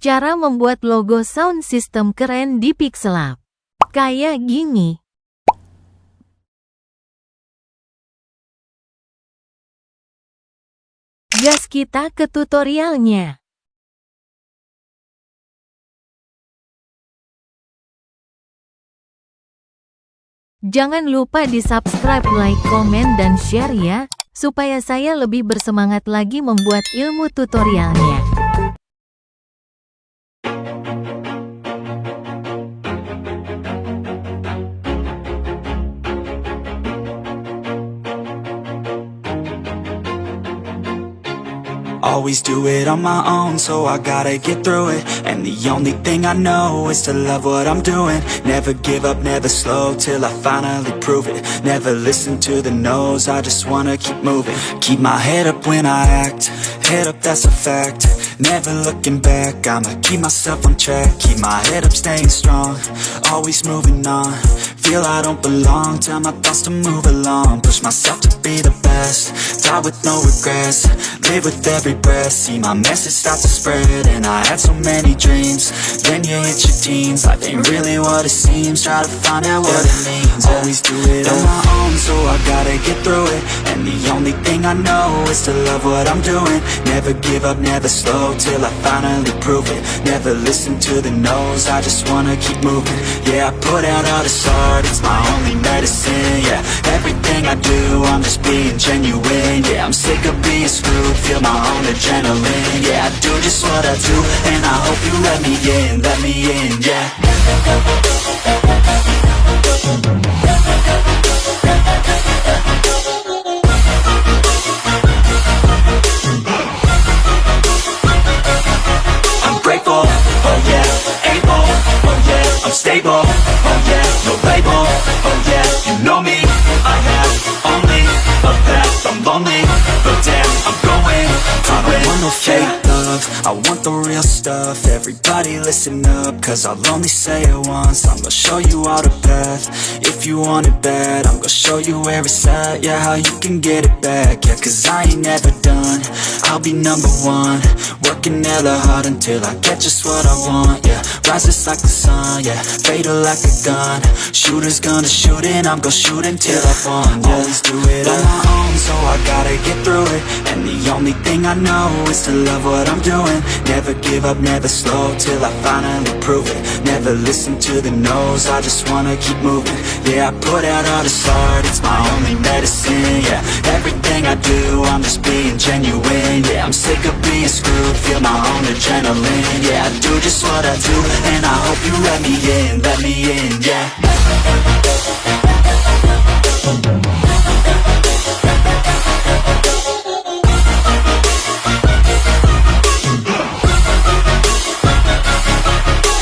Cara membuat logo sound system Keren di Pixellab. Kayak gini. Gas kita ke tutorialnya. Jangan lupa di subscribe, like, komen, dan share ya, supaya saya lebih bersemangat lagi membuat ilmu tutorialnya. Always do it on my own, so I gotta get through it. And the only thing I know is to love what I'm doing. Never give up, never slow, till I finally prove it. Never listen to the no's, I just wanna keep moving. Keep my head up when I act, head up, that's a fact. Never looking back, I'ma keep myself on track. Keep my head up, staying strong, always moving on. Feel I don't belong, tell my thoughts to move along. Push myself to be the best, die with no regrets. Live with every breath, see my message start to spread. And I had so many dreams, then you hit your teens. Life ain't really what it seems, try to find out what it means. Always do it on my own, so I gotta get through it. And the only thing I know is to love what I'm doing. Never give up, never slow, till I finally prove it. Never listen to the no's, I just wanna keep moving. Yeah, I put out all this art, it's my only medicine. Yeah, everything I do, I'm just being genuine. Yeah, I'm sick of being screwed, feel my own adrenaline. Yeah, I do just what I do, and I hope you let me in, yeah. I'm grateful, oh yeah, able, oh yeah, I'm stable, oh yeah, no label, oh yeah, you know me, I have only a path, I'm lonely, but damn, I'm going to win. I don't want no fake love, I want the real stuff. Everybody listen up, cause I'll only say it once. I'm gonna show you all the path, if you want it bad. I'm gonna show you where it's at, yeah, how you can get it back. Yeah, cause I ain't never done, I'll be number one. Working hella hard until I get just what I want, yeah. Rises like the sun, yeah, fatal like a gun. Shooter's gonna shoot and I'm gonna shoot until I won, yeah. Always do it on my own, so I gotta get through it. And the only thing I know is to love what I'm doing. Never give up, never slow, till I finally prove it. Never listen to the no's, I just wanna keep moving. Yeah, I put out all this art, it's my only medicine. Yeah, everything I do, I'm just being genuine. Yeah, I'm sick of being screwed, feel my own adrenaline. Yeah, I do just what I do, and I hope you let me in, yeah.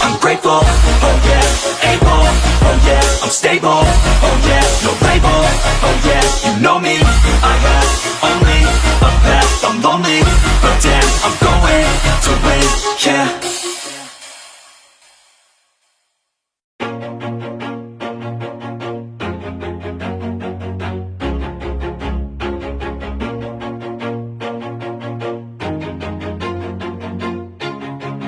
I'm grateful, oh yeah, able, oh yeah, I'm stable, oh yeah, no label, oh yeah, you know me, I have only a path, I'm lonely, but damn, I'm going to win, yeah.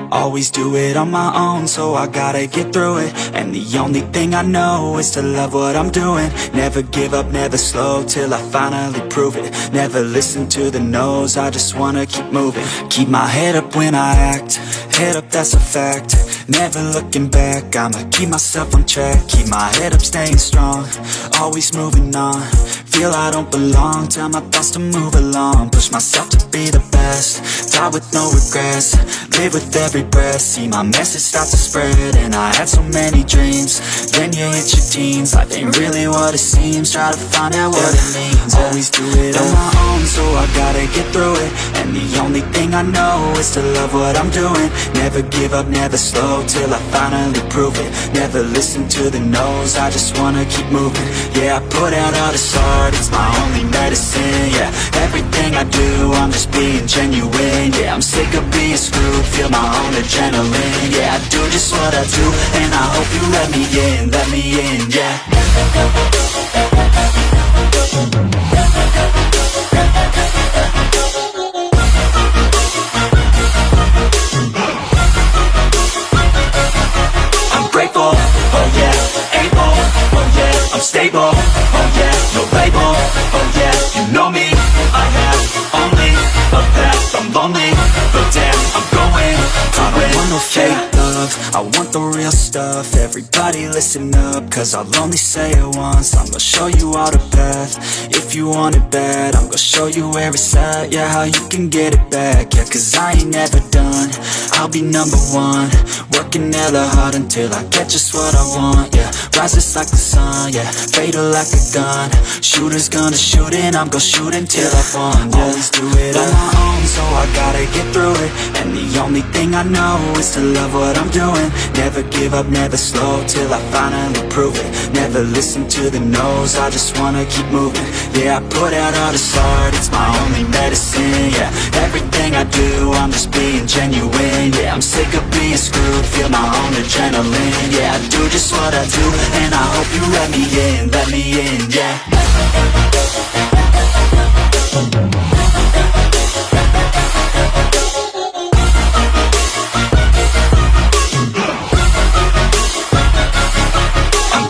Always do it on my own, so I gotta get through it. And the only thing I know is to love what I'm doing. Never give up, never slow, till I finally prove it. Never listen to the no's, I just wanna keep moving. Keep my head up when I act, head up, that's a fact. Never looking back, I'ma keep myself on track. Keep my head up, staying strong, always moving on. Feel I don't belong, tell my thoughts to move along. Push myself to be the best, die with no regrets. Live with every breath, see my message start to spread. And I had so many dreams, then you hit your teens. Life ain't really what it seems, try to find out what it means. Always do it on my own, so I gotta get through it. And the only thing I know is to love what I'm doing. Never give up, never slow, till I finally prove it. Never listen to the no's, I just wanna keep moving. Yeah, I put out all this art, it's my only medicine. Yeah, everything I do, I'm just being genuine. Yeah, I'm sick of being screwed, feel my own adrenaline. Yeah, I do just what I do, and I hope you let me in, yeah. no fake love, I want the real stuff. Everybody listen up, cause I'll only say it once. I'm gonna show you all the path. If you want it bad, I'm gonna show you where it's at. Yeah, how you can get it back. Yeah, cause I ain't never done, I'll be number one. Working hella hard until I get just what I want. Yeah, rises like the sun, yeah, fatal like a gun. Shooters gonna shoot and I'm gonna shoot until I won. Yeah, always do it on my own, so I gotta get through it. And the only thing I know is to love what I'm doing. Never give up, never slow, till I finally prove it. Never listen to the no's, I just wanna keep moving. Yeah, I put out all this art, it's my only medicine. Yeah, everything I do, I'm just being genuine. Yeah, I'm sick of being screwed, feel my own adrenaline. Yeah, I do just what I do, and I hope you let me in, yeah.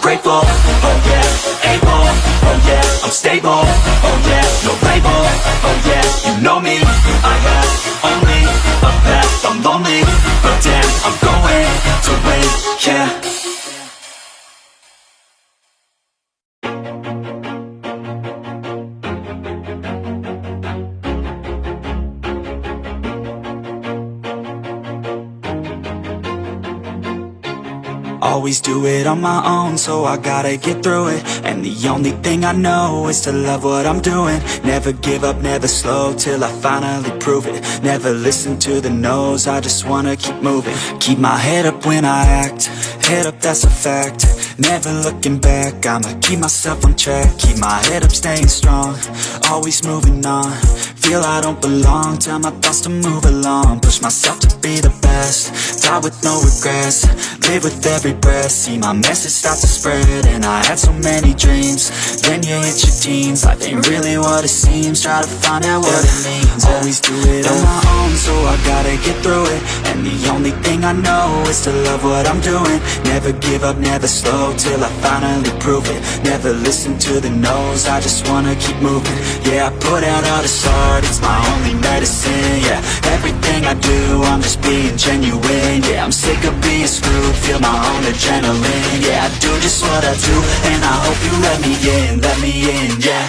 Grateful, oh yeah, able, oh yeah, I'm stable, oh yeah, no label, oh yeah, you know me, I have only a path, I'm lonely, but damn, I'm going to win, yeah. Always do it on my own, so I gotta get through it. And the only thing I know is to love what I'm doing. Never give up, never slow, till I finally prove it. Never listen to the no's, I just wanna keep moving. Keep my head up when I act, head up, that's a fact. Never looking back, I'ma keep myself on track. Keep my head up, staying strong, always moving on. Feel I don't belong, tell my thoughts to move along. Push myself to be the best, die with no regrets. Live with every breath, see my message start to spread. And I had so many dreams, then you hit your teens. Life ain't really what it seems, try to find out what it means. Always do it on my own, so I gotta get through it. And the only thing I know is to love what I'm doing. Never give up, never slow, till I finally prove it. Never listen to the no's, I just wanna keep moving. Yeah, I put out all this art, it's my only medicine. Yeah, everything I do, I'm just being genuine. Yeah, I'm sick of being screwed, feel my own adrenaline. Yeah, I do just what I do, and I hope you let me in, yeah.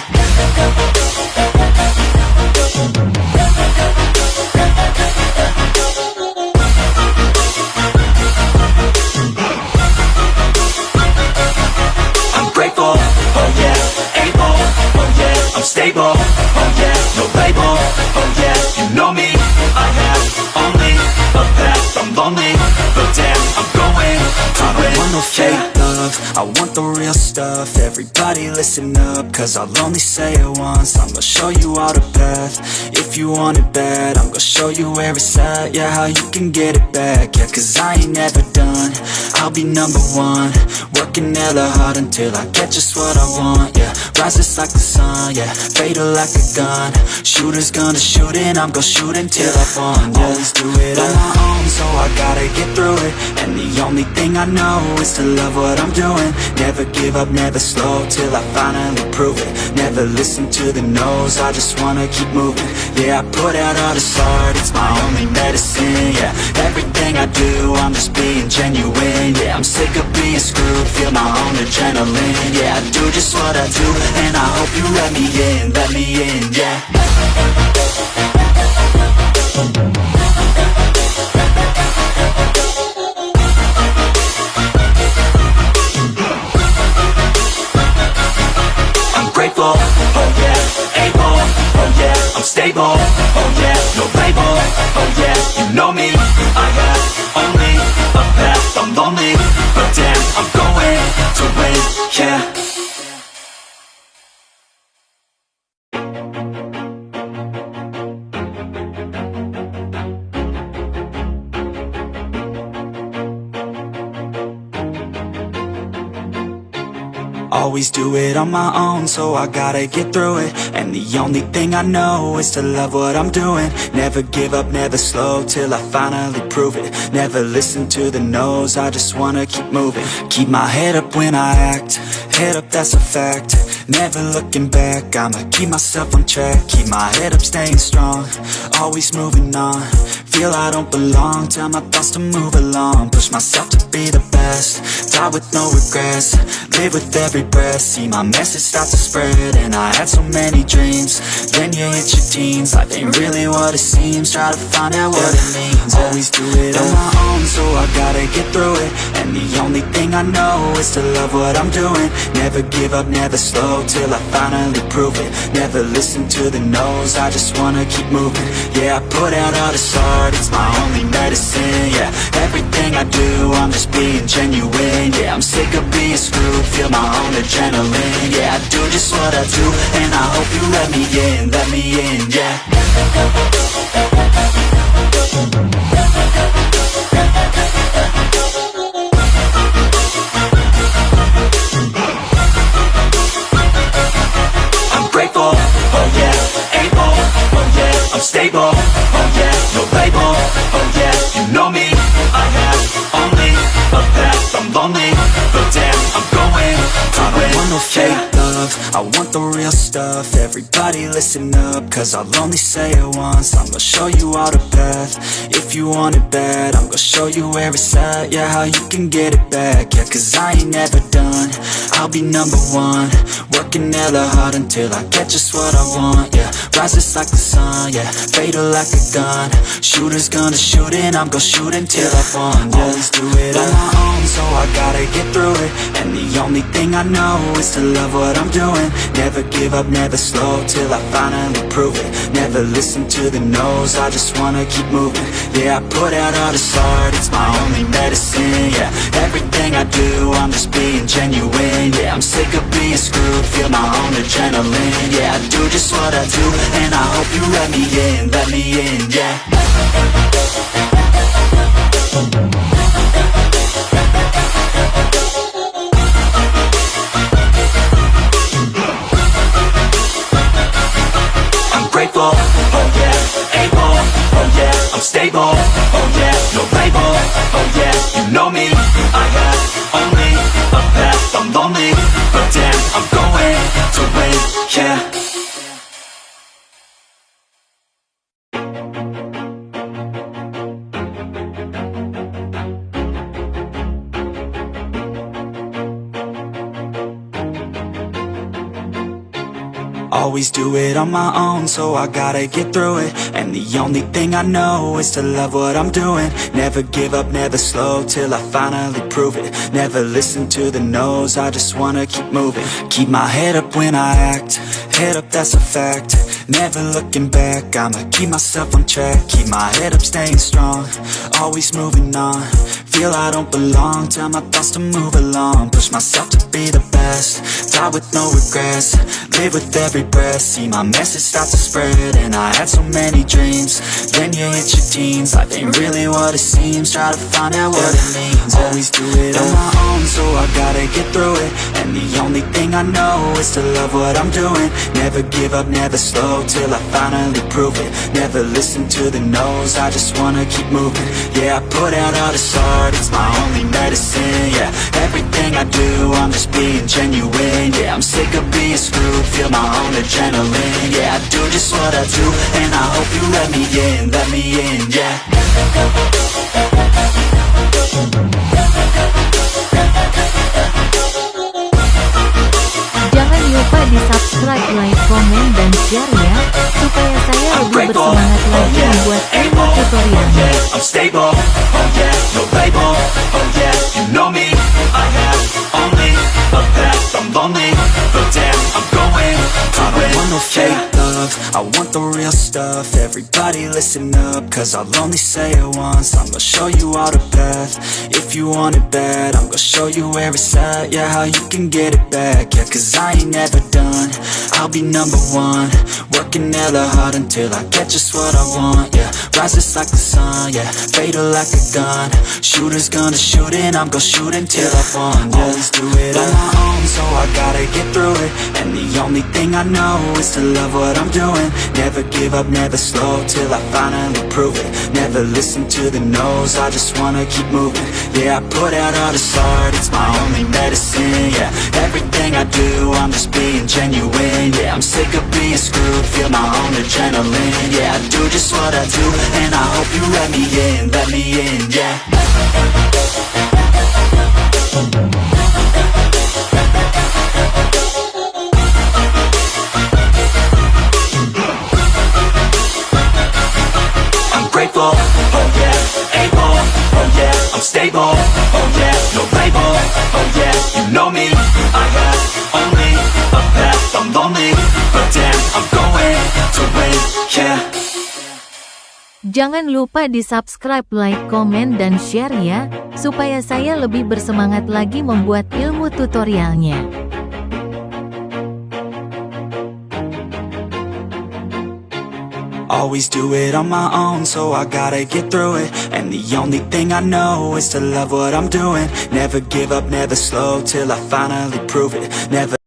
I'm grateful, oh yeah, able, oh yeah, I'm stable, oh yeah, no label, oh yeah, you know me, I have only a path, I'm lonely, but damn, I'm going to win. I don't want no fake love, I want the real stuff. Everybody listen up, cause I'll only say it once. I'm gonna show you all the path. If you want it bad, I'm gonna show you where it's at. Yeah, how you can get it back. Yeah, cause I ain't never done, I'll be number one. Working hella hard until I get just what I want. Yeah, rises like the sun, yeah, fatal like a gun. Shooters gonna shoot and I'm gonna shoot until I won. Yeah, always do it on my own, so I gotta get through it. And the only thing I know is to love what I'm doing. Never give up, never slow, till I finally prove it. Never listen to the no's, I just wanna keep moving. Yeah, I put out all this art, it's my only medicine. Yeah, everything I do, I'm just being genuine. Yeah, I'm sick of being screwed, feel my own adrenaline. Yeah, I do just what I do, and I hope you let me in, yeah. I'm grateful, oh yeah, able, oh yeah, I'm stable, oh yeah, no label, oh yeah, you know me, I have only a path, I'm lonely, but damn, I'm going to win, yeah. Always do it on my own, so I gotta get through it. And the only thing I know is to love what I'm doing. Never give up, never slow, till I finally prove it. Never listen to the no's, I just wanna keep moving. Keep my head up when I act, head up, that's a fact. Never looking back, I'ma keep myself on track. Keep my head up, staying strong, always moving on. Feel I don't belong, tell my thoughts to move along. Push myself to be the best, die with no regrets. Live with every breath, see my message start to spread. And I had so many dreams, then you hit your teens. Life ain't really what it seems, try to find out what it means. Always do it on my own, so I gotta get through it. And the only thing I know is to love what I'm doing. Never give up, never slow, till I finally prove it. Never listen to the no's, I just wanna keep moving. Yeah, I put out all this art, it's my only medicine. Yeah, everything I do, I'm just being genuine. Yeah, I'm sick of being screwed, feel my own adrenaline. Yeah, I do just what I do, and I hope you let me in, yeah. I'm grateful, oh yeah, able, oh yeah, I'm stable, oh yeah, no label, oh yeah, you know me, I have only a path, I'm lonely, but damn, I'm going to win. I don't want no fake love, I want the real stuff. Everybody listen up, cause I'll only say it once. I'm gonna show you all the path, if you want it bad. I'm gonna show you where it's at, yeah, how you can get it back. Yeah, cause I ain't never done, I'll be number one. Working hella hard until I get just what I want, yeah. Rises like the sun, yeah, fatal like a gun. Shooter's gonna shoot and I'm gonna shoot until I won, yeah. Always do it on my own, so I gotta get through it. And the only thing I know is to love what I'm doing. Never give up, never slow, till I finally prove it. Never listen to the no's, I just wanna keep moving. Yeah, I put out all this art, it's my only medicine. Yeah, everything I do, I'm just being genuine. Yeah, I'm sick of being screwed, feel my own adrenaline. Yeah, I do just what I do, and I hope you let me in, yeah. I'm grateful, oh yeah, able, oh yeah, I'm stable, oh yeah, no label, oh yeah, you know me, I have only a path, I'm lonely, but damn, I'm going to win, yeah. Always do it on my own, so I gotta get through it. And the only thing I know is to love what I'm doing. Never give up, never slow, till I finally prove it. Never listen to the no's, I just wanna keep moving. Keep my head up when I act, head up, that's a fact. Never looking back, I'ma keep myself on track. Keep my head up, staying strong, always moving on. Feel I don't belong, tell my thoughts to move along. Push myself to be the best, die with no regrets. Live with every breath, see my message start to spread. And I had so many dreams, then you hit your teens. Life ain't really what it seems, try to find out what it means. Always do it on my own, so I gotta get through it. And the only thing I know is to love what I'm doing. Never give up, never slow, till I finally prove it. Never listen to the no's, I just wanna keep moving. Yeah, I put out all this art, it's my only medicine. Yeah, everything I do, I'm just being genuine. Yeah, I'm sick of being screwed, feel my own adrenaline. Yeah, I do just what I do, and I hope you let me in, yeah. Jangan lupa di subscribe, like, komen, dan share ya, supaya saya lebih bersemangat lagi membuat ilmu tutorialnya. I'm stable, oh yeah, no label, oh yeah, you know me, I have only a path, I'm lonely, but damn, I'm going to win. I don't want no fake love, I want the real stuff. Everybody listen up, cause I'll only say it once. I'm gonna show you all the path, if you want it bad. I'm gonna show you where it's at, yeah, how you can get it back. Yeah, cause I ain't never done, I'll be number one. Working hella hard until I get just what I want, yeah. Rises like the sun, yeah, fatal like a gun. Shooter's gonna shoot and I'm gonna shoot until I won, yeah. Always do it on my own, so I gotta get through it. And the only thing I know is to love what I'm doing. doing. Never give up, never slow, till I finally prove it. Never listen to the no's, I just wanna keep moving. Yeah, I put out all this art, it's my only medicine. Yeah, everything I do, I'm just being genuine. Yeah, I'm sick of being screwed, feel my own adrenaline. Yeah, I do just what I do, and I hope you let me in, yeah. Grateful, oh yeah, able, oh yeah, I'm stable, oh yeah, no label, oh yeah, you know me, I have only a path, I'm lonely, but damn, I'm going to win, yeah. Jangan lupa di subscribe, like, komen, dan share ya, supaya saya lebih bersemangat lagi membuat ilmu tutorialnya. Always do it on my own, so I gotta get through it. And the only thing I know is to love what I'm doing. Never give up, never slow, till I finally prove it. Never